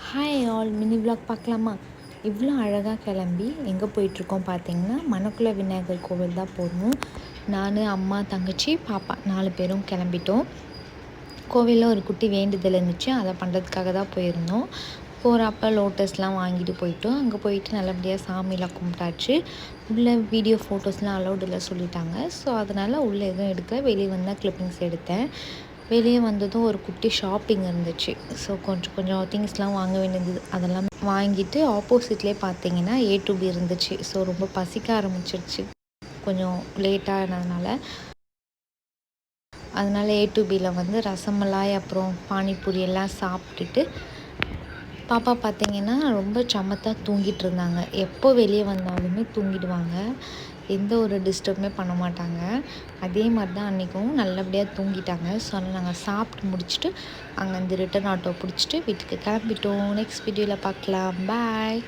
Hi all mini vlog பார்க்கலாமா? இவ்வளோ அழகாக கிளம்பி எங்கே போயிட்டுருக்கோம் பார்த்தீங்கன்னா, மணக்குள விநாயகர் கோவில் தான் போகணும். நான், அம்மா, தங்கச்சி, பாப்பா 4 பேரும் கிளம்பிட்டோம். கோவிலில் ஒரு குட்டி வேண்டுதல் இருந்துச்சு, அதை பண்ணுறதுக்காக தான் போயிருந்தோம். போகிறப்ப லோட்டஸ்லாம் வாங்கிட்டு போயிட்டோம். அங்கே போயிட்டு நல்லபடியாக சாமிலாம் கும்பிட்டாச்சு. உள்ளே வீடியோ ஃபோட்டோஸ்லாம் அலௌட் இல்லை சொல்லிட்டாங்க. ஸோ அதனால் உள்ளே எதுவும் எடுக்கல. வெளியே வந்தால் கிளிப்பிங்ஸ் எடுத்தேன். வெளியே வந்ததும் ஒரு குட்டி ஷாப்பிங் இருந்துச்சு. ஸோ கொஞ்சம் திங்ஸ்லாம் வாங்க வேண்டியது, அதெல்லாம் வாங்கிட்டு ஆப்போசிட்லேயே பார்த்தீங்கன்னா A2B இருந்துச்சு. ஸோ ரொம்ப பசிக்க ஆரம்பிச்சிருச்சு கொஞ்சம் லேட்டானதுனால. அதனால் A2Bயில் வந்து ரசமலாய் அப்புறம் பானிபூரி எல்லாம் சாப்பிட்டுட்டு பாப்பா பார்த்திங்கன்னா ரொம்ப சமத்தாக தூங்கிட்டு இருந்தாங்க. எப்போ வெளியே வந்தாலுமே தூங்கிடுவாங்க, எந்த ஒரு டிஸ்டர்புமே பண்ண மாட்டாங்க. அதே மாதிரி தான் அன்றைக்கும் நல்லபடியாக தூங்கிட்டாங்க. ஸோ அதனால் நாங்கள் சாப்பிட்டு முடிச்சுட்டு அங்கேருந்து ரிட்டன் ஆட்டோ பிடிச்சிட்டு வீட்டுக்கு கிளம்பிட்டோம். நெக்ஸ்ட் வீடியோவில் பார்க்கலாம். பாய்.